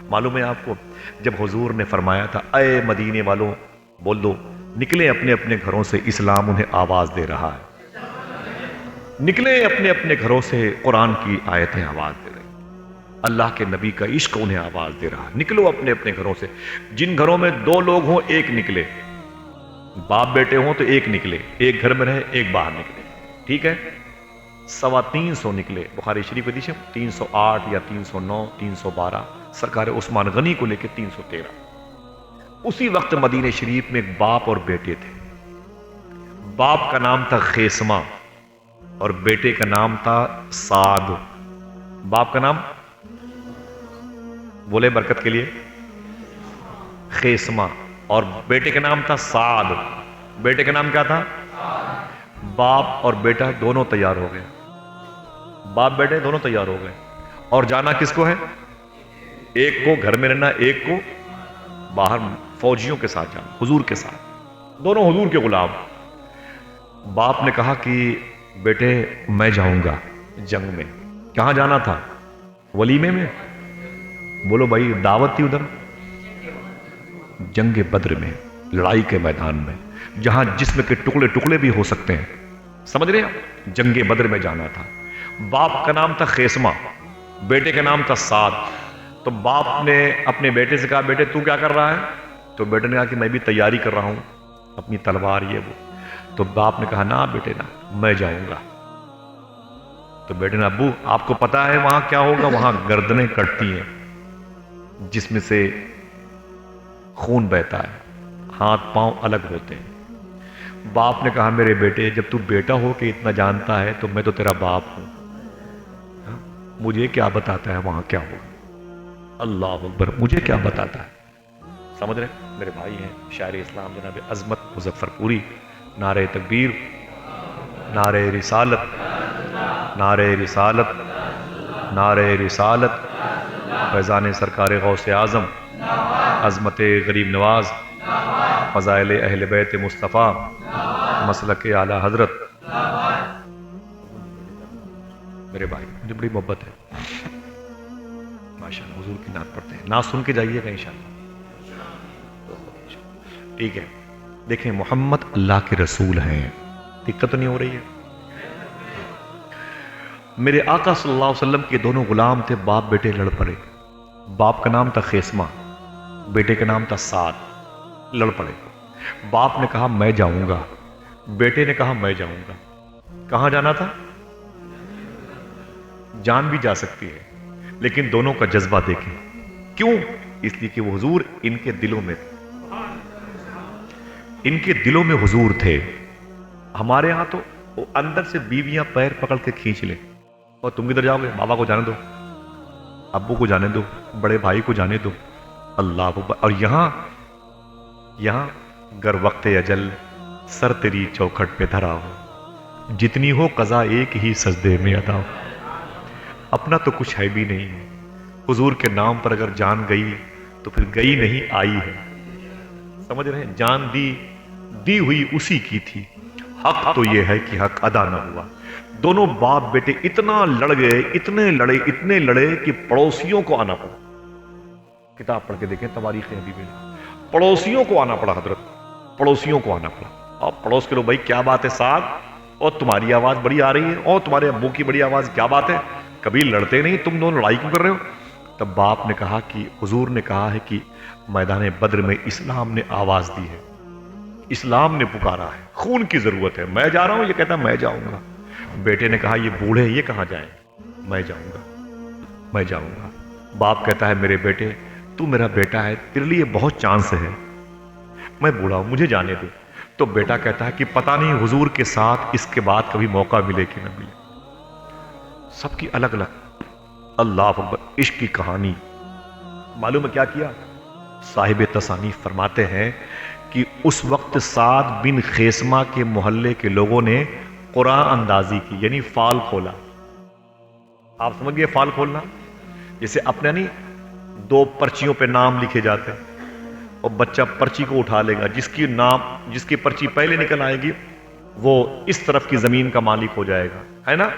معلوم ہے آپ کو، جب حضور نے فرمایا تھا اے مدینے والوں بول دو، نکلیں اپنے اپنے گھروں سے، اسلام انہیں آواز دے رہا ہے، نکلیں اپنے اپنے گھروں سے، قرآن کی آیتیں آواز دے رہی، اللہ کے نبی کا عشق انہیں آواز دے رہا ہے، نکلو اپنے اپنے گھروں سے، جن گھروں میں 2 لوگ ہوں ایک نکلے، باپ بیٹے ہوں تو ایک نکلے، ایک گھر میں رہے ایک باہر نکلے، ٹھیک ہے؟ 350 نکلے، بخاری شریف حدیث 308 یا 309 312، سرکار عثمان غنی کو لے کے 313۔ اسی وقت مدینہ شریف میں ایک باپ اور بیٹے تھے، باپ کا نام تھا خیسمہ اور بیٹے کا نام تھا سعد۔ باپ کا نام بولے برکت کے لیے، خیسمہ، اور بیٹے کا نام تھا سعد۔ بیٹے کا نام کیا تھا؟ باپ اور بیٹا دونوں تیار ہو گئے، باپ بیٹے دونوں تیار ہو گئے، اور جانا کس کو ہے؟ ایک کو گھر میں رہنا، ایک کو باہر فوجیوں کے ساتھ جانا، حضور کے ساتھ، دونوں حضور کے غلام۔ باپ نے کہا کہ بیٹے میں جاؤں گا جنگ میں۔ کہاں جانا تھا؟ ولیمے میں؟ بولو بھائی، دعوت تھی ادھر، جنگ بدر میں، لڑائی کے میدان میں، جہاں جسم کے ٹکڑے ٹکڑے بھی ہو سکتے ہیں، سمجھ رہے ہیں؟ جنگ بدر میں جانا تھا۔ باپ کا نام تھا خیسمہ، بیٹے کا نام تھا سعد۔ تو باپ نے اپنے بیٹے سے کہا بیٹے تو کیا کر رہا ہے؟ تو بیٹے نے کہا کہ میں بھی تیاری کر رہا ہوں، اپنی تلوار یہ وہ۔ تو باپ نے کہا نا بیٹے نا، میں جاؤں گا۔ تو بیٹے نے ابو آپ کو پتا ہے وہاں کیا ہوگا؟ وہاں گردنیں کٹتی ہیں، جسم سے خون بہتا ہے، ہاتھ پاؤں الگ ہوتے ہیں۔ باپ نے کہا میرے بیٹے جب تو بیٹا ہو کے اتنا جانتا ہے تو میں تو تیرا باپ ہوں، مجھے کیا بتاتا ہے وہاں کیا ہوگا؟ اللہ اکبر، مجھے کیا بتاتا ہے؟ سمجھ رہے؟ میرے بھائی ہیں شاعر اسلام جناب عظمت مظفر پوری، نعرہ تکبیر، نعرہ رسالت، نعرہ رسالت، نعرہ رسالت، فیضان سرکار غوث اعظم، عظمت غریب نواز، فضائل اہل بیت مصطفیٰ، مسلک اعلی حضرت۔ میرے بھائی مجھے بڑی محبت ہے، ماشاءاللہ حضور کی نعت پڑھتے ہیں، نعت سن کے جائیے گا انشاءاللہ، ٹھیک ہے؟ دیکھیں محمد اللہ کے رسول ہیں، دقت نہیں ہو رہی ہے؟ میرے آقا صلی اللہ علیہ وسلم کے دونوں غلام تھے، باپ بیٹے لڑ پڑے، باپ کا نام تھا خیسمہ، بیٹے کا نام تھا سعد، لڑ پڑے۔ باپ نے کہا میں جاؤں گا، بیٹے نے کہا میں جاؤں گا۔ کہاں جانا تھا؟ جان بھی جا سکتی ہے لیکن دونوں کا جذبہ دیکھیں، کیوں؟ اس لیے کہ وہ حضور ان کے دلوں میں تھے، ان کے دلوں میں حضور تھے۔ ہمارے ہاں تو اندر سے بیویاں پیر پکڑ کے کھینچ لیں، اور تم کدھر جاؤ گے؟ بابا کو جانے دو، ابو کو جانے دو، بڑے بھائی کو جانے دو، اللہ اکبر۔ اور یہاں گر وقت اجل سر تیری چوکھٹ پہ دھرا ہو، جتنی ہو قضا ایک ہی سجدے میں ادا ہو۔ اپنا تو کچھ ہے بھی نہیں، حضور کے نام پر اگر جان گئی تو پھر گئی نہیں آئی ہے، سمجھ رہے ہیں؟ جان دی ہوئی اسی کی تھی، حق تو یہ ہے کہ حق ادا نہ ہوا۔ دونوں باپ بیٹے اتنا لڑ گئے، اتنے لڑے کہ پڑوسیوں کو آنا پڑا۔ کتاب پڑھ کے دیکھیں تواریخ حبیب، پڑوسیوں کو آنا پڑا، حضرت پڑوسیوں کو آنا پڑا۔ اور پڑوس کے لوگ بھائی کیا بات ہے سعد، اور تمہاری آواز بڑی آ رہی ہے، اور تمہارے ابو کی بڑی آواز، کیا بات ہے؟ کبھی لڑتے نہیں تم دونوں، لڑائی کیوں کر رہے ہو؟ تب باپ نے کہا کہ حضور نے کہا ہے کہ میدان بدر میں اسلام نے آواز دی ہے، اسلام نے پکارا ہے، خون کی ضرورت ہے، میں جا رہا ہوں۔ یہ کہتا میں جاؤں گا۔ بیٹے نے کہا یہ بوڑھے یہ کہاں جائیں؟ میں جاؤں گا، میں جاؤں گا۔ باپ کہتا ہے میرے بیٹے تو میرا بیٹا ہے، تیرے لیے بہت چانس ہے، میں بوڑھا ہوں مجھے جانے دو۔ تو بیٹا کہتا ہے کہ پتہ نہیں حضور کے ساتھ اس کے بعد کبھی موقع ملے کہ نہ ملے۔ سب کی الگ الگ اللہ اکبر عشق کی کہانی۔ معلوم ہے کیا کیا؟ صاحب تصانیف فرماتے ہیں کہ اس وقت سعد بن خیسمہ کے محلے کے لوگوں نے قرآن اندازی کی، یعنی فال کھولا۔ آپ سمجھ گئے فال کھولنا؟ جیسے اپنے نہیں 2 پرچیوں پہ نام لکھے جاتے ہیں، اور بچہ پرچی کو اٹھا لے گا، جس کی پرچی پہلے نکل آئے گی وہ اس طرف کی زمین کا مالک ہو جائے گا، ہے نا؟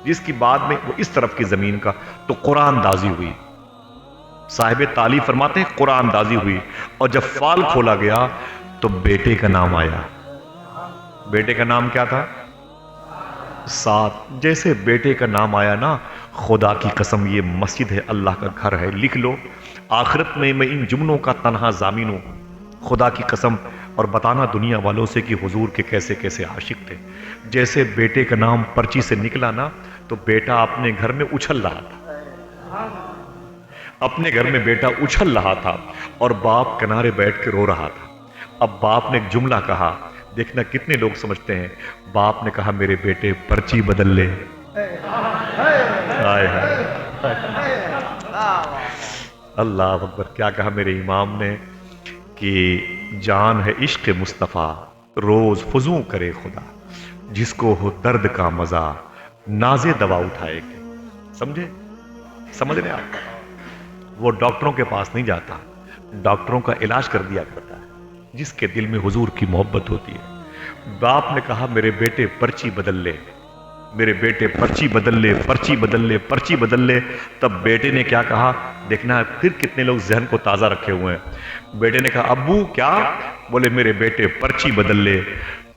جس کی بعد میں وہ اس طرف کی زمین کا۔ تو قرآن اندازی ہوئی، صاحب تعالی فرماتے ہیں قرآن اندازی ہوئی اور جب فال کھولا گیا تو بیٹے کا نام آیا. بیٹے کا نام کیا تھا؟ سعد. جیسے بیٹے کا نام آیا نا، خدا کی قسم یہ مسجد ہے، اللہ کا گھر ہے، لکھ لو. آخرت میں ان جملوں کا تنہا ضامن ہوں، خدا کی قسم، اور بتانا دنیا والوں سے کہ حضور کے کیسے کیسے عاشق تھے. جیسے بیٹے کا نام پرچی سے نکلا نا تو بیٹا اپنے گھر میں اچھل رہا تھا، اپنے گھر میں بیٹا اچھل رہا تھا اور باپ کنارے بیٹھ کے رو رہا تھا. اب باپ نے ایک جملہ کہا، دیکھنا کتنے لوگ سمجھتے ہیں. باپ نے کہا میرے بیٹے پرچی بدل لے. ہائے ہائے اللہ اکبر. کیا کہا میرے امام نے کہ جان ہے عشق مصطفیٰ، روز فزوں کرے خدا، جس کو ہو درد کا مزہ نازے دوا اٹھائے گے. سمجھے؟ سمجھ رہے آپ؟ وہ ڈاکٹروں کے پاس نہیں جاتا، ڈاکٹروں کا علاج کر دیا کرتا ہے جس کے دل میں حضور کی محبت ہوتی ہے. باپ نے کہا میرے بیٹے پرچی بدل لے، میرے بیٹے پرچی بدل لے، پرچی بدل لے، پرچی بدل لے. تب بیٹے نے کیا کہا؟ دیکھنا پھر کتنے لوگ ذہن کو تازہ رکھے ہوئے ہیں. بیٹے نے کہا ابو کیا؟ بولے میرے بیٹے پرچی بدل لے.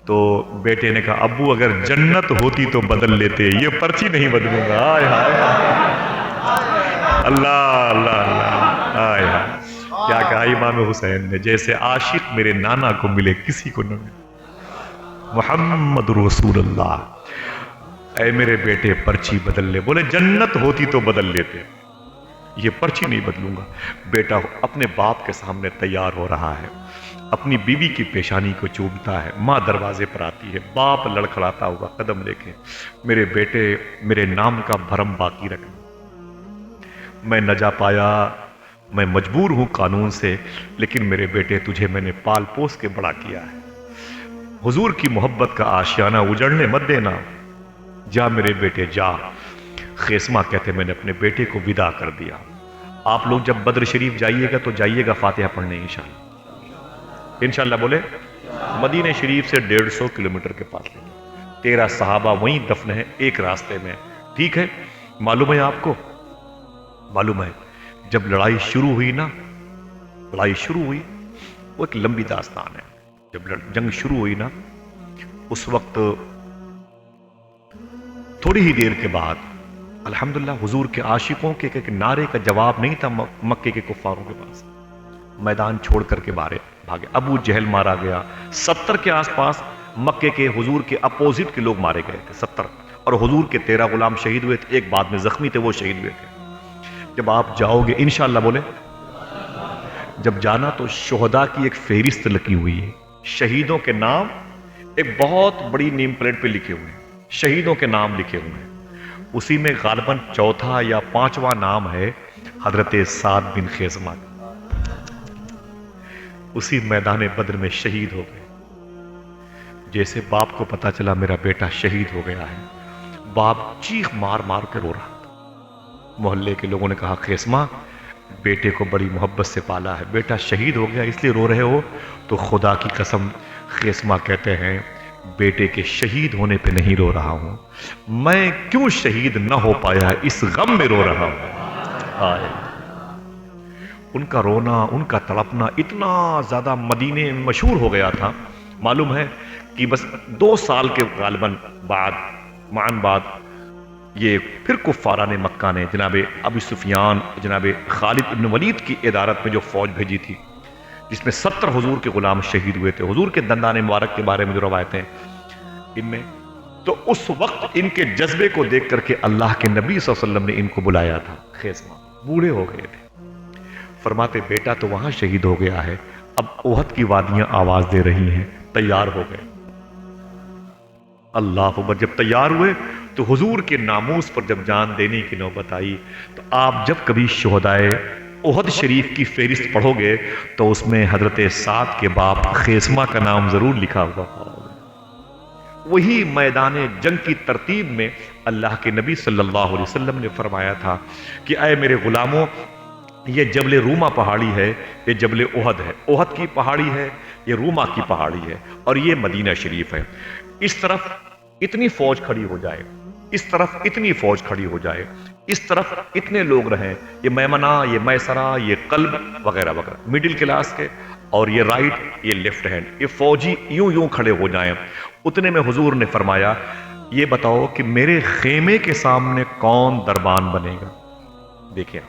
تو بیٹے نے کہا ابو اگر جنت ہوتی تو بدل لیتے، یہ پرچی نہیں بدلوں گا. ہائے ہائے اللہ اللہ اللہ. ہائے ہائے کیا کہا امام حسین نے، جیسے عاشق میرے نانا کو ملے کسی کو نہ ملے. محمد رسول اللہ. اے میرے بیٹے پرچی بدل لے. بولے جنت ہوتی تو بدل لیتے، یہ پرچی نہیں بدلوں گا. بیٹا اپنے باپ کے سامنے تیار ہو رہا ہے، اپنی بیوی کی پیشانی کو چومتا ہے. ماں دروازے پر آتی ہے، باپ لڑکھڑاتا ہوا قدم لے کے، میرے بیٹے میرے نام کا بھرم باقی رکھنا. میں نہ جا پایا، میں مجبور ہوں قانون سے، لیکن میرے بیٹے تجھے میں نے پال پوس کے بڑا کیا ہے. حضور کی محبت کا آشیانہ اجڑنے مت دینا. جا میرے بیٹے جا. خیسمہ کہتے میں نے اپنے بیٹے کو ودا کر دیا. آپ لوگ جب بدر شریف جائیے گا تو جائیے گا فاتحہ پڑھنے انشاءاللہ. انشاءاللہ بولے. مدینہ شریف سے 150 کلومیٹر کے پاس لیں. 13 صحابہ وہیں دفن ہیں ایک راستے میں. ٹھیک ہے؟ معلوم ہے آپ کو؟ معلوم ہے جب لڑائی شروع ہوئی نا، لڑائی شروع ہوئی، وہ ایک لمبی داستان ہے. جب جنگ شروع ہوئی نا اس وقت تھوڑی ہی دیر کے بعد الحمدللہ حضور کے عاشقوں کے ایک نعرے کا جواب نہیں تھا مکے کے کفاروں کے پاس. میدان چھوڑ کر کے بھاگے. ابو جہل مارا گیا. 70 کے آس پاس مکے کے حضور کے اپوزٹ کے لوگ مارے گئے تھے. 70. اور حضور کے 13 غلام شہید ہوئے تھے. ایک بعد میں زخمی تھے، وہ شہید ہوئے تھے. جب آپ جاؤ گے انشاءاللہ بولے، جب جانا تو شہداء کی ایک فہرست لگی ہوئی ہے. شہیدوں کے نام ایک بہت بڑی نیم پلیٹ پہ لکھے ہوئے ہیں، شہیدوں کے نام لکھے ہوئے ہیں. اسی میں غالباً چوتھا یا 5واں نام ہے حضرت سعد بن خیثمہ. اسی میدان بدر میں شہید ہو گئے. جیسے باپ کو پتا چلا میرا بیٹا شہید ہو گیا ہے، باپ چیخ مار مار کے رو رہا تھا. محلے کے لوگوں نے کہا خیثمہ بیٹے کو بڑی محبت سے پالا ہے، بیٹا شہید ہو گیا اس لیے رو رہے ہو؟ تو خدا کی قسم خیثمہ کہتے ہیں بیٹے کے شہید ہونے پہ نہیں رو رہا ہوں، میں کیوں شہید نہ ہو پایا اس غم میں رو رہا ہوں. آئے ان کا رونا، ان کا تڑپنا اتنا زیادہ مدینے میں مشہور ہو گیا تھا. معلوم ہے کہ بس 2 سال کے غالباً بعد یہ پھر کفاران مکہ نے جناب ابو سفیان، جناب خالد بن ولید کی ادارت میں جو فوج بھیجی تھی جس میں 70 حضور کے غلام شہید ہوئے تھے. حضور کے دندان مبارک کے بارے میں جو روایتیں ان میں، تو اس وقت ان کے جذبے کو دیکھ کر کے اللہ کے نبی صلی اللہ علیہ وسلم نے ان کو بلایا تھا. خیثمہ بوڑھے ہو گئے تھے. فرماتے بیٹا تو وہاں شہید ہو گیا ہے، اب احد کی وادیاں آواز دے رہی ہیں، تیار ہو گئے. اللہ اکبر. جب تیار ہوئے تو حضور کے ناموس پر جب جان دینے کی نوبت آئی تو آپ جب کبھی شہدائے احد شریف کی فہرست پڑھو گے تو اس میں حضرت سعد کے باپ خیثمہ کا نام ضرور لکھا ہوا ہوگا. وہی میدان جنگ کی ترتیب میں اللہ کے نبی صلی اللہ علیہ وسلم نے فرمایا تھا کہ اے میرے غلاموں، یہ جبل روما پہاڑی ہے، یہ جبل احد ہے. احد کی پہاڑی ہے، یہ روما کی پہاڑی ہے، اور یہ مدینہ شریف ہے. اس طرف اتنی فوج کھڑی ہو جائے، اس طرف اتنی فوج کھڑی ہو جائے، اس طرف اتنے لوگ رہیں، یہ میمنہ، یہ میسرہ، یہ قلب وغیرہ وغیرہ، مڈل کلاس کے، اور یہ رائٹ، یہ لیفٹ ہینڈ، یہ فوجی یوں کھڑے ہو جائیں۔ اتنے میں حضور نے فرمایا یہ بتاؤ کہ میرے خیمے کے سامنے کون دربان بنے گا؟ دیکھیں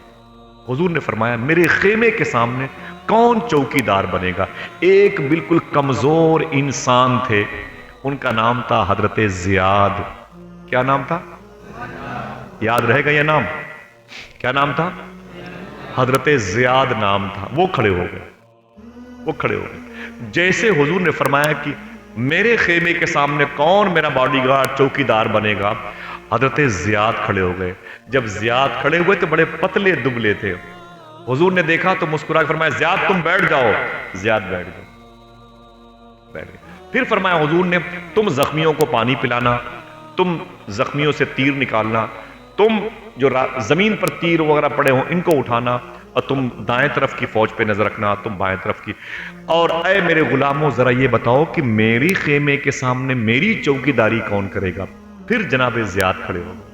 حضور نے فرمایا میرے خیمے کے سامنے کون چوکی دار بنے گا؟ ایک بالکل کمزور انسان تھے، ان کا نام تھا حضرت زیاد۔ کیا نام تھا؟ یاد رہے گا یہ نام؟ کیا نام تھا؟ حضرت زیاد نام تھا۔ وہ کھڑے ہو گئے، جیسے حضور نے فرمایا کہ میرے خیمے کے سامنے کون میرا باڈی گارڈ چوکی دار بنے گا، حضرت زیاد کھڑے ہو گئے۔ جب زیاد کھڑے ہوئے تو بڑے پتلے دبلے تھے، حضور نے دیکھا تو مسکرا کے فرمایا زیاد تم بیٹھ جاؤ۔ زیاد بیٹھ گئے۔ پھر فرمایا حضور نے تم زخمیوں کو پانی پلانا، تم زخمیوں سے تیر نکالنا، تم جو زمین پر تیر وغیرہ پڑے ہوں ان کو اٹھانا، اور تم دائیں طرف کی فوج پہ نظر رکھنا، تم بائیں طرف کی۔ اور اے میرے غلاموں ذرا یہ بتاؤ کہ میری خیمے کے سامنے میری چوکی داری کون کرے گا؟ پھر جناب زیاد کھڑے ہو گئے۔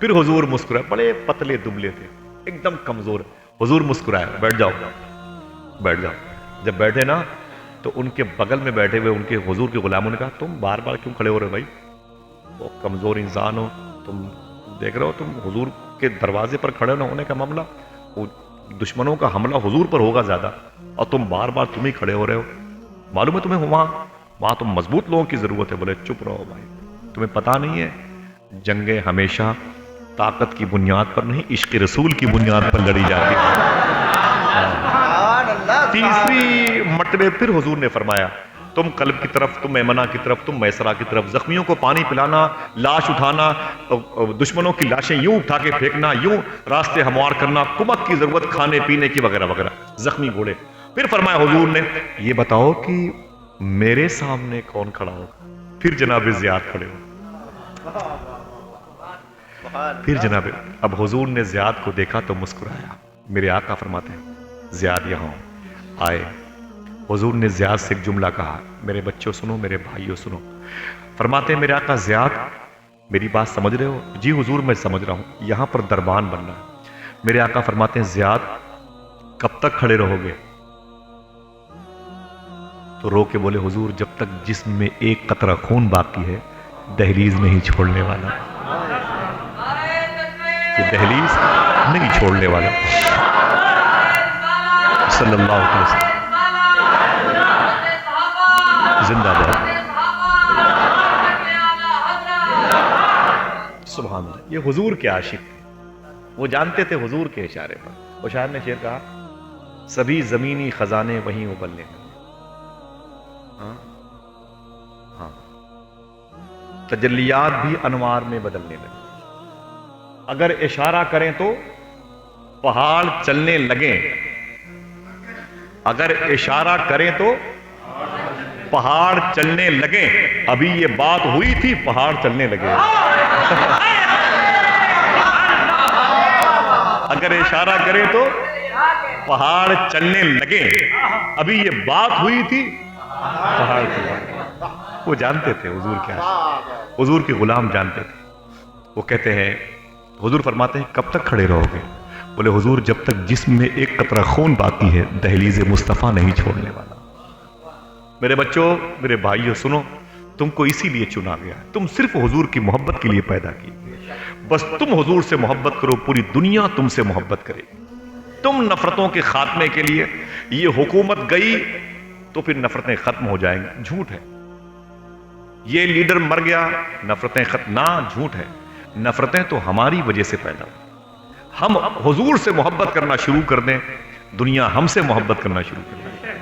پھر حضور مسکرائے، بڑے پتلے دبلے تھے، ایک دم کمزور۔ حضور مسکرائے، بیٹھ جاؤ بیٹھ جاؤ۔ جب بیٹھے نا تو ان کے بغل میں بیٹھے ہوئے ان کے حضور کے غلاموں نے کہا تم بار بار کیوں کھڑے ہو رہے بھائی؟ وہ کمزور انسان ہو، تم دیکھ رہے ہو تم حضور کے دروازے پر کھڑے نہ ہونے کا معاملہ، وہ دشمنوں کا حملہ حضور پر ہوگا زیادہ، اور تم بار بار تم ہی کھڑے ہو رہے ہو، معلوم ہے تمہیں وہاں تم مضبوط لوگوں کی ضرورت ہے۔ بولے چپ رہو بھائی، تمہیں پتا نہیں ہے جنگیں ہمیشہ طاقت کی بنیاد پر نہیں، عشق رسول کی بنیاد پر لڑی جاتی ہے۔ تیسری مرتبہ پھر حضور نے فرمایا تم قلب کی طرف، تم میمنہ کی طرف، تم میسرہ کی طرف، زخمیوں کو پانی پلانا، لاش اٹھانا، دشمنوں کی لاشیں یوں اٹھا کے پھینکنا، یوں راستے ہموار کرنا، کمک کی ضرورت کھانے پینے کی وغیرہ وغیرہ، زخمی گھوڑے۔ پھر فرمایا حضور نے یہ بتاؤ کہ میرے سامنے کون کھڑا ہوگا؟ پھر جناب زیاد کھڑے ہو۔ پھر جناب اب حضور نے زیاد کو دیکھا تو مسکرایا۔ میرے آقا فرماتے ہیں زیاد یہاں آئے۔ حضور نے زیاد سے ایک جملہ کہا، میرے بچوں سنو، میرے بھائیوں سنو۔ فرماتے ہیں میرے آقا زیاد میری بات سمجھ رہے ہو؟ جی حضور میں سمجھ رہا ہوں، یہاں پر دربان بننا ہے۔ میرے آقا فرماتے ہیں زیاد کب تک کھڑے رہو گے؟ تو رو کے بولے حضور جب تک جسم میں ایک قطرہ خون باقی ہے دہلیز نہیں چھوڑنے والا، یہ دہلیز نہیں چھوڑنے والا۔ صلی اللہ علیہ وسلم زندہ باد۔ سبحان اللہ، یہ حضور کے عاشق تھے، وہ جانتے تھے حضور کے اشارے پر۔ وہ شاعر نے شعر کہا سبھی زمینی خزانے وہیں ابلنے لگے۔ ہاں تجلیات بھی انوار میں بدلنے لگے۔ اگر اشارہ کریں تو پہاڑ چلنے لگیں، اگر اشارہ کریں تو پہاڑ چلنے لگیں۔ ابھی یہ بات ہوئی تھی پہاڑ چلنے لگے۔ اگر اشارہ کریں تو پہاڑ چلنے لگیں، ابھی یہ بات ہوئی تھی پہاڑ چلنے لگے۔ وہ جانتے تھے حضور کیا، حضور کے غلام جانتے تھے۔ وہ کہتے ہیں حضور فرماتے ہیں کب تک کھڑے رہو گے؟ بولے حضور جب تک جسم میں ایک قطرہ خون باقی ہے دہلیز مصطفیٰ نہیں چھوڑنے والا۔ میرے بچوں، میرے بھائیوں سنو، تم کو اسی لیے چنا گیا ہے، تم صرف حضور کی محبت کے لیے پیدا کی، بس تم حضور سے محبت کرو پوری دنیا تم سے محبت کرے گی۔ تم نفرتوں کے خاتمے کے لیے، یہ حکومت گئی تو پھر نفرتیں ختم ہو جائیں گی، جھوٹ ہے۔ یہ لیڈر مر گیا نفرتیں ختم، نہ جھوٹ ہے، نفرتیں تو ہماری وجہ سے پیدا ہوئی۔ ہم حضور سے محبت کرنا شروع کر دیں، دنیا ہم سے محبت کرنا شروع کر دیں۔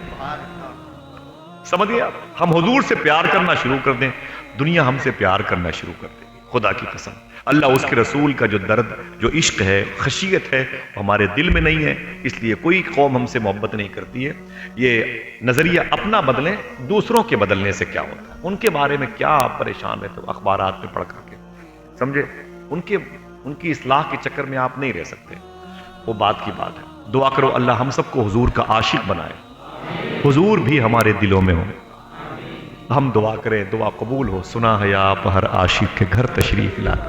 سمجھ گئے آپ؟ ہم حضور سے پیار کرنا شروع کر دیں، دنیا ہم سے پیار کرنا شروع کر دے۔ خدا کی قسم، اللہ اس کے رسول کا جو درد، جو عشق ہے، خشیت ہے، وہ ہمارے دل میں نہیں ہے، اس لیے کوئی قوم ہم سے محبت نہیں کرتی ہے۔ یہ نظریہ اپنا بدلیں، دوسروں کے بدلنے سے کیا ہوتا ہے؟ ان کے بارے میں کیا آپ پریشان رہتے ہو اخبارات میں پڑھ کر کے؟ سمجھے؟ ان کی اصلاح کے چکر میں آپ نہیں رہ سکتے، وہ بات کی بات ہے۔ دعا کرو اللہ ہم سب کو حضور کا عاشق بنائے، حضور بھی ہمارے دلوں میں ہو۔ ہم دعا کریں، دعا قبول ہو۔ سنا ہے آپ ہر عاشق کے گھر تشریف لاتے۔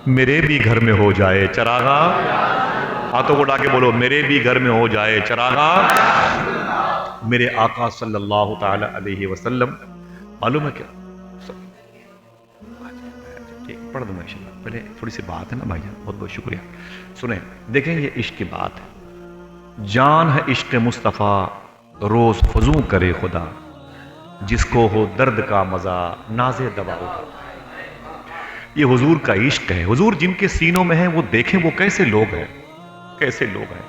میرے بھی گھر میں ہو جائے چراغا، ہاتھوں کو اٹھا کے بولو میرے بھی گھر میں ہو جائے چراغا۔ میرے آقا صلی اللہ تعالی علیہ وسلم، معلوم ہے کیا، پڑھ دوں میں انشاءاللہ، پہلے تھوڑی سی بات ہے نا بھائی جان، بہت بہت شکریہ۔ سنیں، دیکھیں یہ عشق کی بات ہے، جان ہے عشق مصطفیٰ روز فزوں کرے خدا، جس کو ہو درد کا مزہ ناز دوا ہوگا۔ یہ حضور کا عشق ہے، حضور جن کے سینوں میں ہے وہ دیکھیں وہ کیسے لوگ ہیں، کیسے لوگ ہیں۔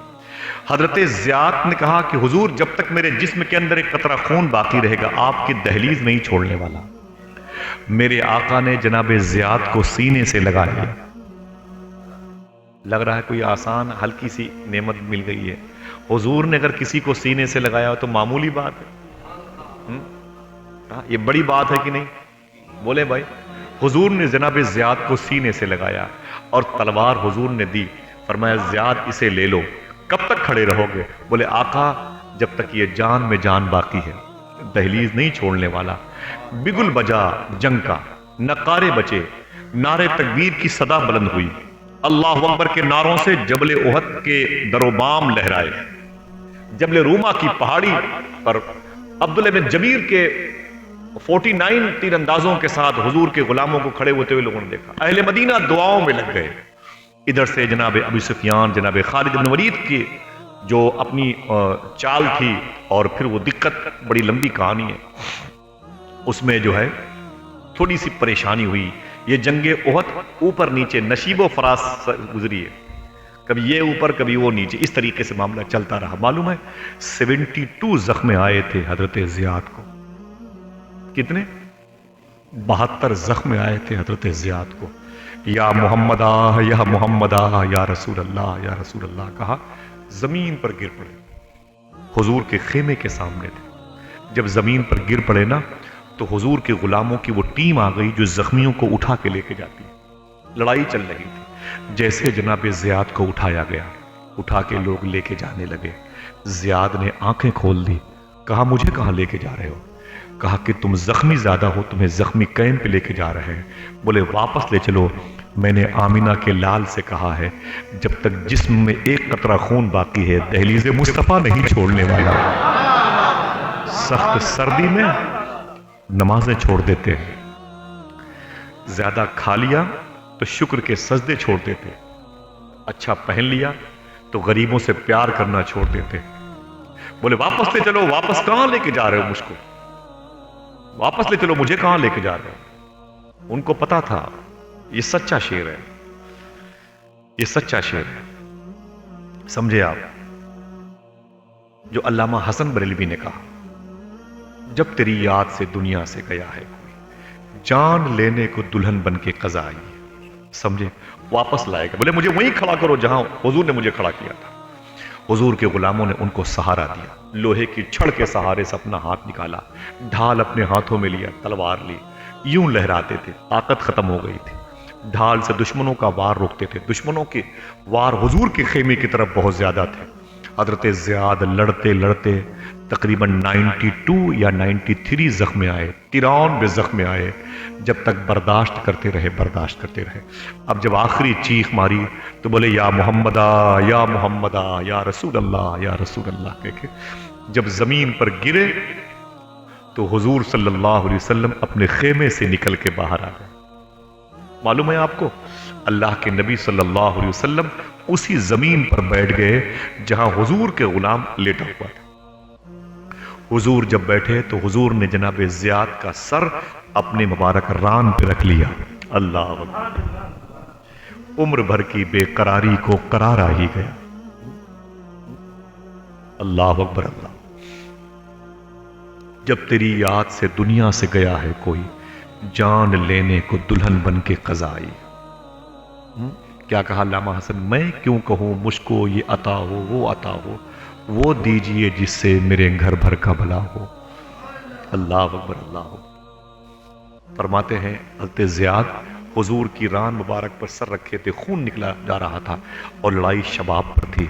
حضرت زیاد نے کہا کہ حضور جب تک میرے جسم کے اندر ایک قطرہ خون باقی رہے گا آپ کی دہلیز نہیں چھوڑنے والا۔ میرے آقا نے جناب زیاد کو سینے سے لگا لیا۔ لگ رہا ہے کوئی آسان ہلکی سی نعمت مل گئی ہے، حضور نے اگر کسی کو سینے سے لگایا تو معمولی بات ہے، یہ بڑی بات ہے کہ نہیں؟ بولے بھائی، حضور نے جناب زیاد کو سینے سے لگایا اور تلوار حضور نے دی، فرمایا زیاد اسے لے لو، کب تک کھڑے رہو گے؟ بولے آقا جب تک یہ جان میں جان باقی ہے، دہلیز نہیں چھوڑنے والا۔ بگل بجا جنگ کا، نقارے بچے، نعرے تکبیر کی صدا بلند ہوئی، اللہ اکبر کے نعروں سے جبل احد کے در و بام لہرائے، جبل روما کی پہاڑی پر عبداللہ بن جبیر کے 49 تیر اندازوں کے ساتھ حضور کے غلاموں کو کھڑے ہوتے ہوئے لوگوں نے دیکھا۔ اہل مدینہ دعاؤں میں لگ گئے، ادھر سے جناب ابو سفیان، جناب خالد بن ولید کی جو اپنی چال تھی، اور پھر وہ دقت، بڑی لمبی کہانی ہے، اس میں جو ہے تھوڑی سی پریشانی ہوئی۔ یہ جنگ احد اوپر نیچے نشیب و فراز گزری ہے، کبھی یہ اوپر کبھی وہ نیچے، اس طریقے سے معاملہ چلتا رہا۔ معلوم ہے 72 زخم آئے تھے حضرت زیاد کو، کتنے؟ 72 زخم آئے تھے حضرت زیاد کو۔ یا محمدہ یا محمدہ یا رسول اللہ یا رسول اللہ کہا، زمین پر گر پڑے، حضور کے خیمے کے سامنے تھے۔ جب زمین پر گر پڑے نا تو حضور کے غلاموں کی وہ ٹیم آ گئی جو زخمیوں کو اٹھا کے لے کے جاتی، لڑائی چل رہی تھی۔ جیسے جناب زیاد کو اٹھایا گیا، اٹھا کے لوگ لے کے جانے لگے، زیاد نے آنکھیں کھول دی، کہا مجھے کہاں لے کے جا رہے ہو؟ کہا کہ تم زخمی زیادہ ہو، تمہیں زخمی کیمپ پہ لے کے جا رہے ہیں۔ بولے واپس لے چلو، میں نے آمینہ کے لال سے کہا ہے جب تک جسم میں ایک قطرہ خون باقی ہے دہلیز مصطفیٰ نہیں چھوڑنے والا۔ سخت سردی میں نمازیں چھوڑ دیتے ہیں، زیادہ کھا لیا تو شکر کے سجدے چھوڑ دیتے، اچھا پہن لیا تو غریبوں سے پیار کرنا چھوڑ دیتے۔ بولے واپس لے چلو، واپس کہاں لے کے جا رہے ہو مجھ کو؟ واپس لے چلو، مجھے کہاں لے کے جا رہے ہو؟ ان کو پتا تھا یہ سچا شعر ہے، یہ سچا شعر ہے، سمجھے آپ؟ جو علامہ حسن بریلوی نے کہا، جب تیری یاد سے دنیا سے گیا ہے کوئی، جان لینے کو دلہن بن کے قضا آئی، سمجھے؟ واپس لائے گا۔ بولے مجھے وہیں کھڑا کرو جہاں حضور نے مجھے کھڑا کیا تھا۔ حضور کے غلاموں نے ان کو سہارا دیا، لوہے کی چھڑ کے سہارے سے اپنا ہاتھ نکالا، ڈھال اپنے ہاتھوں میں لیا، تلوار لی، یوں لہراتے تھے، طاقت ختم ہو گئی تھی، ڈھال سے دشمنوں کا وار روکتے تھے۔ دشمنوں کے وار حضور کے خیمے کی طرف بہت زیادہ تھے۔ حضرت زیاد لڑتے لڑتے تقریباً 92 یا 93 زخم آئے، 93 زخم آئے، جب تک برداشت کرتے رہے، برداشت کرتے رہے۔ اب جب آخری چیخ ماری تو بولے یا محمدہ یا محمدہ یا رسول اللہ یا رسول اللہ کہہ کے جب زمین پر گرے تو حضور صلی اللہ علیہ وسلم اپنے خیمے سے نکل کے باہر آ گئے۔ معلوم ہے آپ کو، اللہ کے نبی صلی اللہ علیہ وسلم اسی زمین پر بیٹھ گئے جہاں حضور کے غلام لیٹا ہوا تھا۔ حضور جب بیٹھے تو حضور نے جناب زیاد کا سر اپنے مبارک ران پہ رکھ لیا۔ اللہ اکبر، عمر بھر کی بے قراری کو قرار آ ہی گیا۔ اللہ اکبر اللہ۔ جب تیری یاد سے دنیا سے گیا ہے کوئی، جان لینے کو دلہن بن کے قضا آئی۔ کیا کہا علامہ حسن، میں کیوں کہوں مجھ کو یہ عطا ہو وہ عطا ہو، وہ دیجئے جس سے میرے گھر بھر کا بھلا ہو۔ اللہ اکبر اللہ۔ فرماتے ہیں حضرت زیاد حضور کی ران مبارک پر سر رکھے تھے، خون نکلا جا رہا تھا اور لڑائی شباب پر تھی۔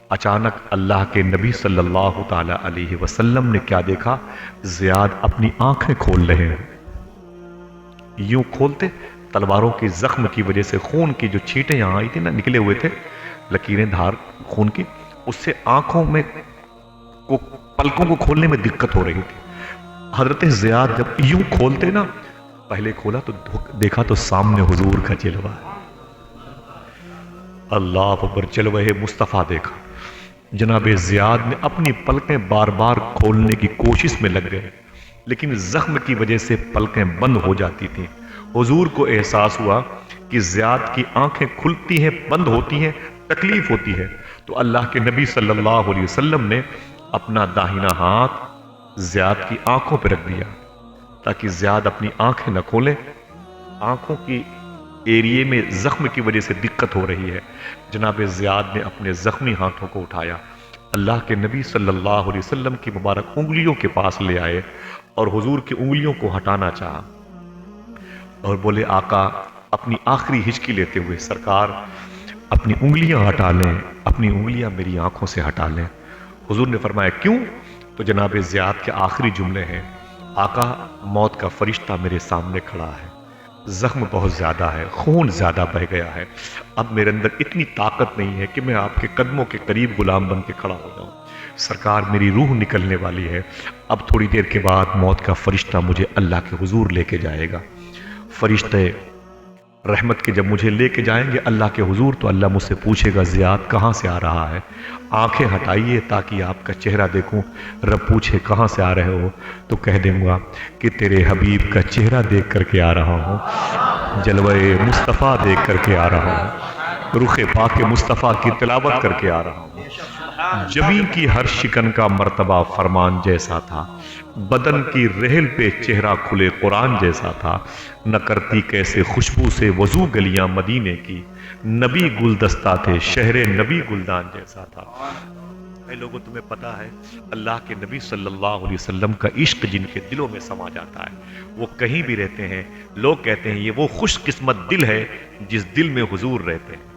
اچانک اللہ کے نبی صلی اللہ تعالی علیہ وسلم نے کیا دیکھا؟ زیاد اپنی آنکھیں کھول رہے ہیں، یوں کھولتے تلواروں کی زخم کی وجہ سے خون کی جو چھینٹیں یہاں آئی تھی نا، نکلے ہوئے تھے لکیریں دھار خون کی، اس سے آنکھوں میں پلکوں کو کھولنے میں دقت ہو رہی تھی۔ حضرت زیاد جب یوں کھولتے نا، پہلے کھولا تو دیکھا تو سامنے حضور کا جلوہ ہے۔ اللہ اکبر، جلوہ مصطفیٰ دیکھا۔ جناب زیاد نے اپنی پلکیں بار بار کھولنے کی کوشش میں لگ گئے، لیکن زخم کی وجہ سے پلکیں بند ہو جاتی تھیں۔ حضور کو احساس ہوا کہ زیاد کی آنکھیں کھلتی ہیں، بند ہوتی ہیں، تکلیف ہوتی ہے، تو اللہ کے نبی صلی اللہ علیہ وسلم نے اپنا داہنا ہاتھ زیاد کی آنکھوں پہ رکھ دیا تاکہ زیاد اپنی آنکھیں نہ کھولیں۔ آنکھوں کی ایریے میں زخم کی وجہ سے دقت ہو رہی ہے۔ جناب زیاد نے اپنے زخمی ہاتھوں کو اٹھایا، اللہ کے نبی صلی اللہ علیہ وسلم کی مبارک انگلیوں کے پاس لے آئے اور حضور کی انگلیوں کو ہٹانا چاہا اور بولے آقا، اپنی آخری ہچکی لیتے ہوئے، سرکار اپنی انگلیاں ہٹا لیں، اپنی انگلیاں میری آنکھوں سے ہٹا لیں۔ حضور نے فرمایا کیوں؟ تو جناب زیاد کے آخری جملے ہیں، آقا موت کا فرشتہ میرے سامنے کھڑا ہے، زخم بہت زیادہ ہے، خون زیادہ بہہ گیا ہے، اب میرے اندر اتنی طاقت نہیں ہے کہ میں آپ کے قدموں کے قریب غلام بن کے کھڑا ہو جاؤں۔ سرکار میری روح نکلنے والی ہے، اب تھوڑی دیر کے بعد موت کا فرشتہ مجھے اللہ کے حضور لے کے جائے گا۔ فرشتے رحمت کے جب مجھے لے کے جائیں گے اللہ کے حضور، تو اللہ مجھ سے پوچھے گا زیاد کہاں سے آ رہا ہے؟ آنکھیں ہٹائیے تاکہ آپ کا چہرہ دیکھوں۔ رب پوچھے کہاں سے آ رہے ہو؟ تو کہہ دوں گا کہ تیرے حبیب کا چہرہ دیکھ کر کے آ رہا ہوں، جلوہ مصطفیٰ دیکھ کر کے آ رہا ہوں، رخ پاک مصطفیٰ کی تلاوت کر کے آ رہا ہوں۔ جبین کی ہر شکن کا مرتبہ فرمان جیسا تھا، بدن کی رحل پہ چہرہ کھلے قرآن جیسا تھا، نہ کرتی کیسے خوشبو سے وضو گلیاں مدینے کی، نبی گلدستہ تھے شہر نبی گلدان جیسا تھا۔ اے لوگوں، تمہیں پتا ہے اللہ کے نبی صلی اللہ علیہ وسلم کا عشق جن کے دلوں میں سما جاتا ہے، وہ کہیں بھی رہتے ہیں، لوگ کہتے ہیں یہ وہ خوش قسمت دل ہے جس دل میں حضور رہتے ہیں۔